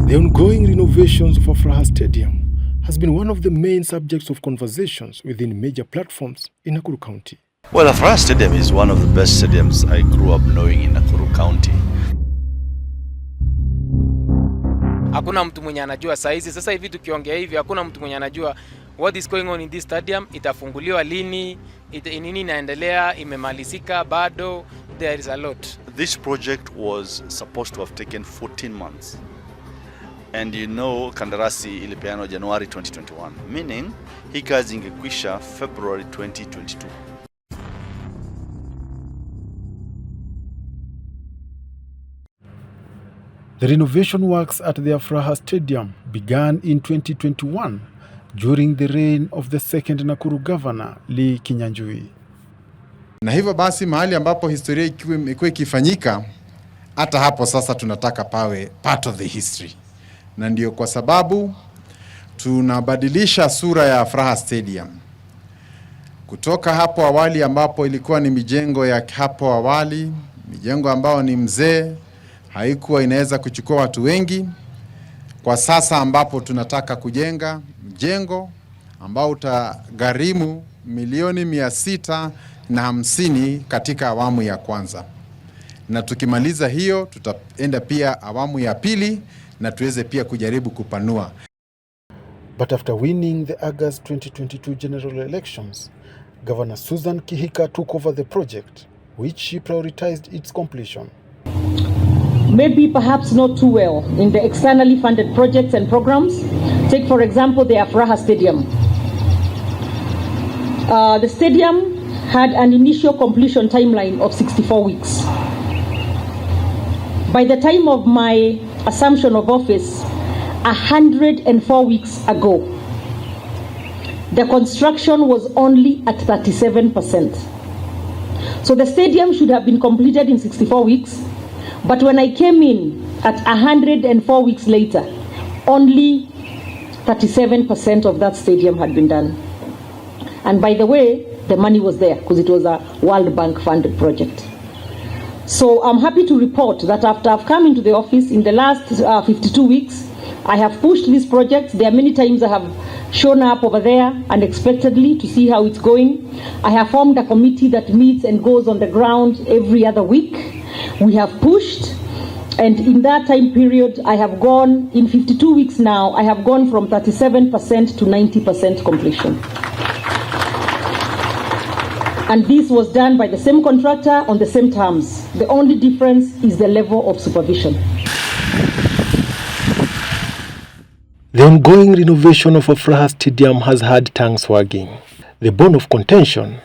The ongoing renovations of Afraha Stadium has been one of the main subjects of conversations within major platforms in Nakuru County. Well, Afraha Stadium is one of the best stadiums I grew up knowing in Nakuru County. Hakuna mtu mwenye anajua saizi. Sasa hivi tukiongea hivi, hakuna mtu mwenye anajua what is going on in this stadium, itafunguliwa lini, nini inaendelea, imemalizika bado, there is a lot. This project was supposed to have taken 14 months. And you know, kandarasi ilipeanwa January 2021, meaning hii kazi ingekwisha February 2022. The renovation works at the Afraha Stadium began in 2021 during the reign of the second Nakuru governor, Lee Kinyanjui. Na hivyo basi mahali ambapo historia ikuwe ikifanyika, hata hapo sasa tunataka pawe part of the history. Na ndio kwa sababu tunabadilisha sura ya Afraha Stadium. Kutoka hapo awali ambapo ilikuwa ni mijengo ya hapo awali, mijengo ambao ni mzee, haikuwa inaweza kuchukua watu wengi. Kwa sasa ambapo tunataka kujenga mjengo ambao utagharimu milioni 650 katika awamu ya kwanza. Na tukimaliza hiyo tutaenda pia awamu ya pili na tuweze pia kujaribu kupanua. But after winning the August 2022 general elections, Governor Susan Kihika took over the project, which she prioritized its completion. Maybe perhaps not too well in the externally funded projects and programs. Take for example the Afraha Stadium. The stadium had an initial completion timeline of 64 weeks. By the time of my assumption of office, 104 weeks ago, the construction was only at 37%. So the stadium should have been completed in 64 weeks, but when I came in at 104 weeks later, only 37% of that stadium had been done. And by the way, the money was there because it was a World Bank funded project. So I'm happy to report that after I've come into the office in the last 52 weeks, I have pushed this project. There are many times I have shown up over there unexpectedly to see how it's going. I have formed a committee that meets and goes on the ground every other week. We have pushed, and in that time period, I have gone, in 52 weeks now, I have gone from 37% to 90% completion. And this was done by the same contractor on the same terms. The only difference is the level of supervision. The ongoing renovation of Afraha Stadium has had tongues wagging. The bone of contention,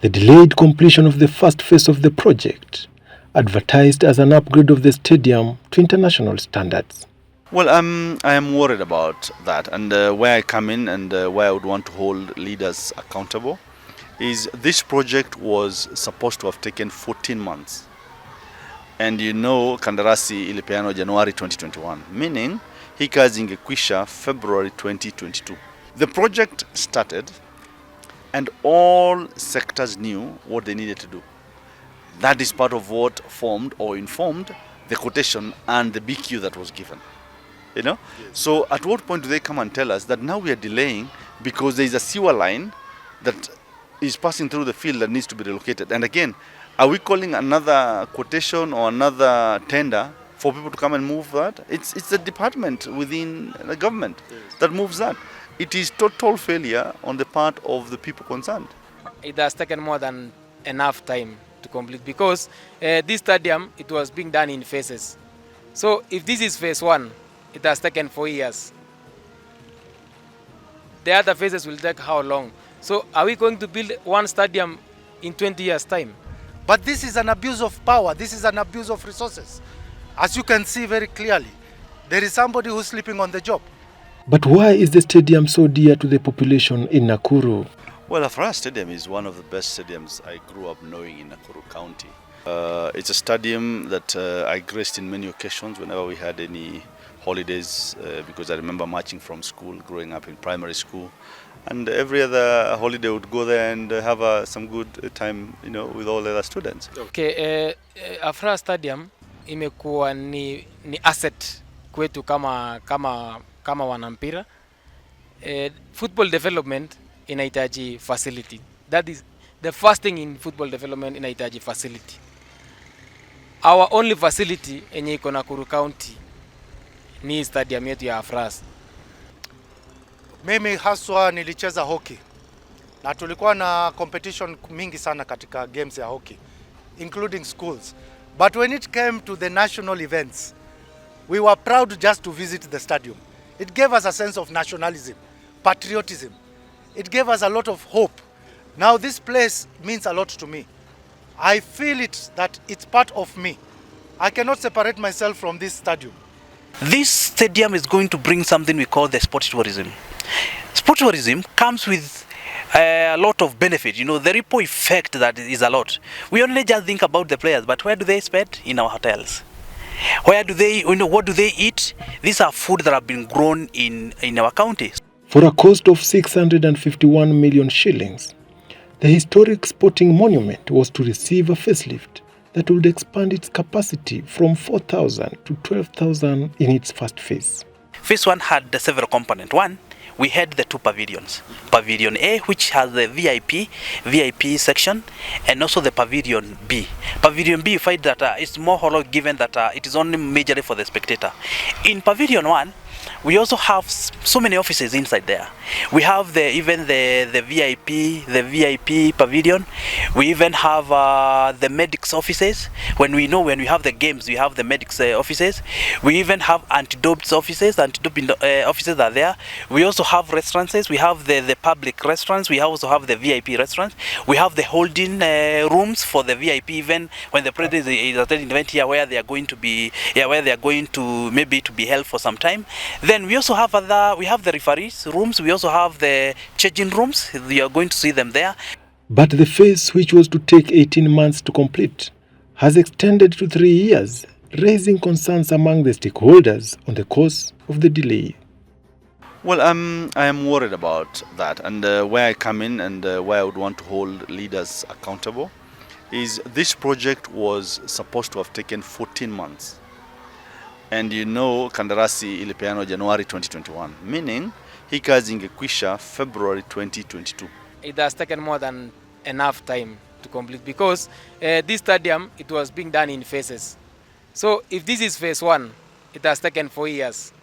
the delayed completion of the first phase of the project, advertised as an upgrade of the stadium to international standards. Well, I am worried about that, and where I come in and where I would want to hold leaders accountable is this project was supposed to have taken 14 months. And you know, kandarasi ilipeanwa January 2021, meaning hii kazi ingekwisha February 2022. The project started and all sectors knew what they needed to do. That is part of what formed or informed the quotation and the BQ that was given. You know? Yes. So at what point do they come and tell us that now we are delaying because there is a sewer line that is passing through the field that needs to be relocated? And again, are we calling another quotation or another tender for people to come and move that? It's a department within the government that moves that. It is total failure on the part of the people concerned. It has taken more than enough time to complete because this stadium, it was being done in phases. So if this is phase 1, it has taken 4 years. The other phases will take how long? So are we going to build one stadium in 20 years' time? But this is an abuse of power. This is an abuse of resources. As you can see very clearly, there is somebody who's sleeping on the job. But why is the stadium so dear to the population in Nakuru? Well, Afraha Stadium is one of the best stadiums I grew up knowing in Nakuru County. It's a stadium that I graced in many occasions whenever we had any holidays, because I remember marching from school, growing up in primary school. And every other holiday would go there and have some good time, you know, with all the other students. Okay, Afraha Stadium imekuwa ni asset kwetu kama wanampira. Football development inahitaji facility. That is the first thing in football development, inahitaji facility. Our only facility yenye iko Nakuru County ni stadium yetu ya Afraha. Mimi haswa nilicheza hockey na tulikuwa na competition mingi sana katika games ya hockey including schools, but when it came to the national events we were proud just to visit the stadium. It gave us a sense of nationalism, patriotism. It gave us a lot of hope. Now this place means a lot to me. I feel it that it's part of me. I cannot separate myself from this stadium. This stadium is going to bring something we call the sport tourism. Sport tourism comes with a lot of benefit. You know, the ripple effect that is a lot. We only just think about the players, but where do they spend? In our hotels. Where do they, what do they eat? These are food that have been grown in our county. For a cost of 651 million shillings, the historic sporting monument was to receive a facelift that would expand its capacity from 4,000 to 12,000 in its first phase. Phase 1 had several components. One, we had the 2 pavilions. Pavilion A, which has the VIP section, and also the Pavilion B. Pavilion B, you find that it's more hollow given that it is only majorly for the spectator. In Pavilion 1, we also have so many offices inside there. We have even the VIP pavilion. We even have the medics offices. When we have the games, we have the medics offices. We even have anti-dopes offices. Anti-doping offices are there. We also have restaurants. We have the public restaurants. We also have the VIP restaurants. We have the holding rooms for the VIP, even when the president is attending the event here, where they are going to be, where they are going to maybe to be held for some time. Then we also have we have the referees rooms. We also have the changing rooms. You are going to see them there. But the phase, which was to take 18 months to complete, has extended to 3 years, raising concerns among the stakeholders on the cause of the delay. Well, I am worried about that, and where I come in and where I would want to hold leaders accountable is this project was supposed to have taken 14 months. And you know, kandarasi ilipeanwa January 2021, meaning hii kazi ingekwisha February 2022. It has taken more than enough time to complete because this stadium, it was being done in phases. So if this is phase 1, it has taken 4 years.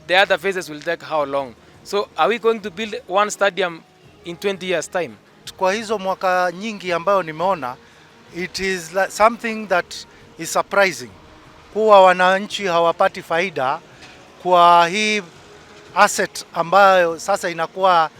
The other phases will take how long? So are we going to build one stadium in 20 years time? Kwa hizo mwaka nyingi ambayo nimeona, it is something that is surprising. Kuwa wananchi hawapati faida kwa hii asset ambayo sasa inakuwa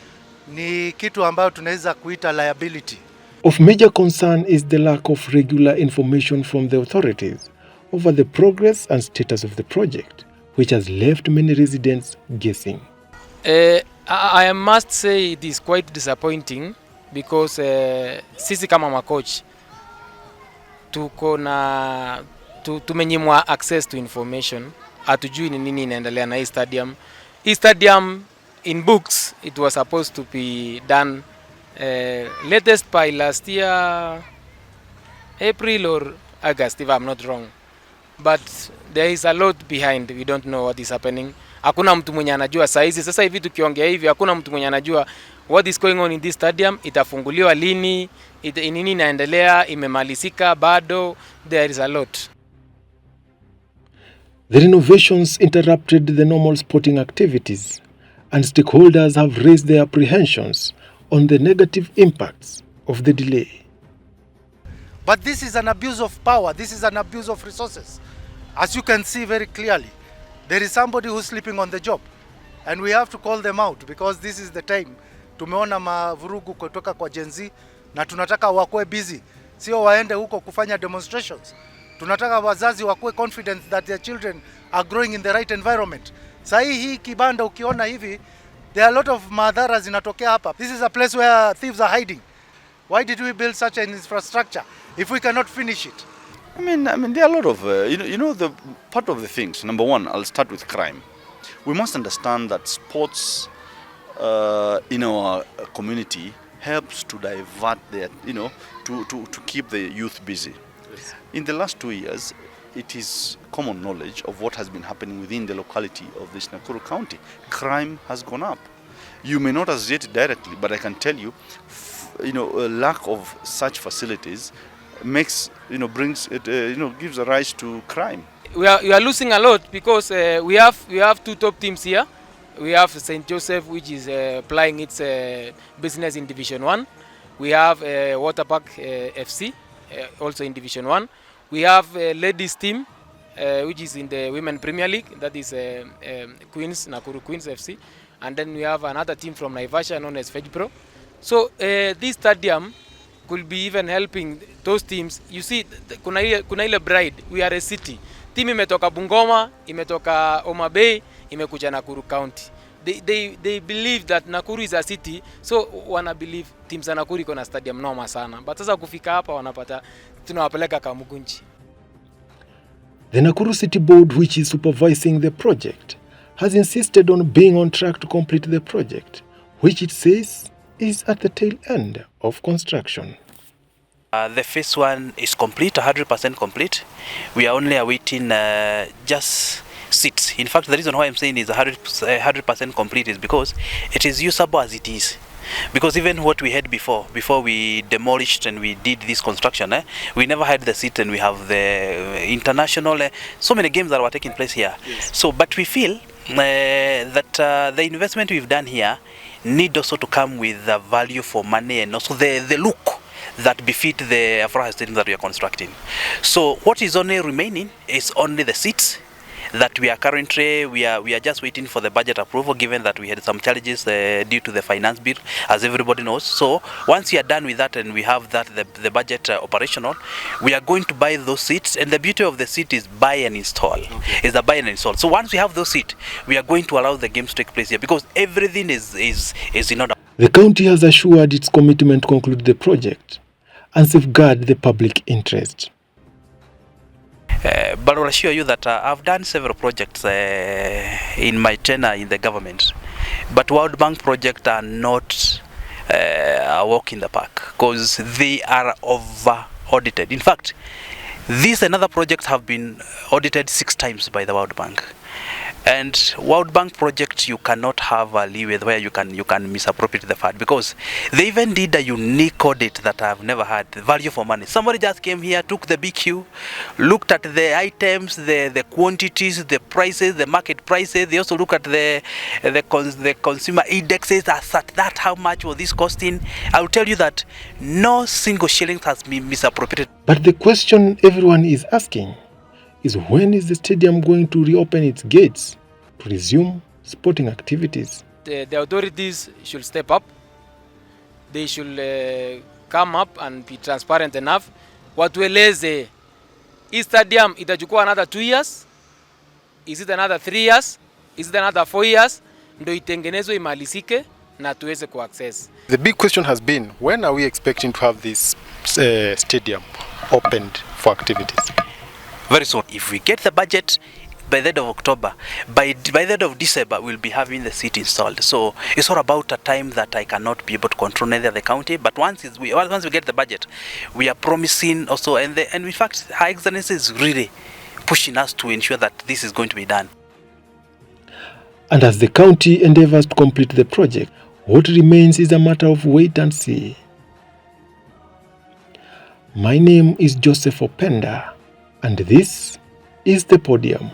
ni kitu ambayo tunaweza kuita liability. Of major concern is the lack of regular information from the authorities over the progress and status of the project, which has left many residents guessing. I must say it is quite disappointing because sisi kama makochi tumenyimwa access to information. Hatujui ni nini inaendelea na hii stadium. Hii stadium in books it was supposed to be done latest by last year April or August if I'm not wrong. But there is a lot behind. We don't know what is happening. Hakuna mtu mwenye anajua saizi. Sasa hivi tukiongea hivi hakuna mtu mwenye anajua what is going on in this stadium. Itafunguliwa lini? Nini inaendelea? Imemalizika bado? There is a lot. The renovations interrupted the normal sporting activities, and stakeholders have raised their apprehensions on the negative impacts of the delay. But this is an abuse of power. This is an abuse of resources. As you can see very clearly, there is somebody who's sleeping on the job, and we have to call them out because this is the time. Tumeona mavurugu kutoka kwa Gen Z na tunataka wakuwe busy, sio waende huko kufanya demonstrations. Tunataka wazazi wakuwe confident that their children are growing in the right environment. Sahi hii kibanda ukiona hivi, there are a lot of madhara zinatokea hapa. This is a place where thieves are hiding. Why did we build such an infrastructure if we cannot finish it? I mean, there are a lot of, the part of the things. Number one, I'll start with crime. We must understand that sports in our community helps to divert their, to keep the youth busy. Yes. In the last 2 years, it is common knowledge of what has been happening within the locality of this Nakuru County. Crime has gone up. You may not associate it directly, but I can tell you, a lack of such facilities makes, brings it, gives a rise to crime. We are losing a lot because we have two top teams here. We have St. Joseph, which is applying its business in Division 1. We have Waterpark FC, also in Division 1. We have a ladies team, which is in the Women Premier League, that is Queens, Nakuru Queens FC. And then we have another team from Naivasha known as Fejpro. So this stadium could be even helping those teams. You see, kuna ile bride, we are a city. Team imetoka Bungoma, imetoka Homa Bay, imekuja Nakuru County. They believe that Nakuru is a city, so wana believe teams za Nakuru iko na stadium noma sana. But sasa kufika hapa wanapata tunawapeleka Kamugunji. The Nakuru City Board, which is supervising the project, has insisted on being on track to complete the project, which it says is at the tail end of construction. The phase 1 is complete, 100% complete. We are only awaiting just seats. In fact, the reason why I'm saying is 100% complete is because it is usable as it is. Because even what we had before we demolished and we did this construction, we never had the seat, and we have the international, so many games that were taking place here. Yes. So, but we feel that the investment we've done here need also to come with the value for money and also the look that befit the Afraha stadium that we are constructing. So what is only remaining is only the seats that we are currently, we are just waiting for the budget approval, given that we had some challenges due to the finance bill, as everybody knows. So once we are done with that and we have that the budget operational, we are going to buy those seats. And the beauty of the seat is buy and install. Okay. Is the buy and install. So once we have those seats, we are going to allow the games to take place here, because everything is in order. The county has assured its commitment to conclude the project and safeguard the public interest. But I'll assure you that I've done several projects in my tenure in the government, but World Bank projects are not a walk in the park, because they are over audited. In fact, these and other projects have been audited 6 times by the World Bank. And World Bank projects, you cannot have a leeway where you can misappropriate the fund, because they even did a unique audit that I've never had. The value for money. Somebody just came here, took the BQ, looked at the items, the quantities, the prices, the market prices. They also look at the consumer indexes. As at that, how much was this costing? I will tell you that no single shilling has been misappropriated. But the question everyone is asking is, when is the stadium going to reopen its gates to resume sporting activities? The authorities should step up. They should come up and be transparent enough. Watueleze, hii stadium itachukua another 2 years? Is it another 3 years? Is it another 4 years? Ndo itengenezwe imalizike na tuweze kuaccess. The big question has been, when are we expecting to have this stadium opened for activities? Very soon. If we get the budget by the end of October, by the end of December, we'll be having the seat installed. So it's all about a time that I cannot be able to control neither the county. But once we get the budget, we are promising also, and in fact, Her Excellency is really pushing us to ensure that this is going to be done. And as the county endeavors to complete the project, what remains is a matter of wait and see. My name is Joseph Openda, and this is the Podium.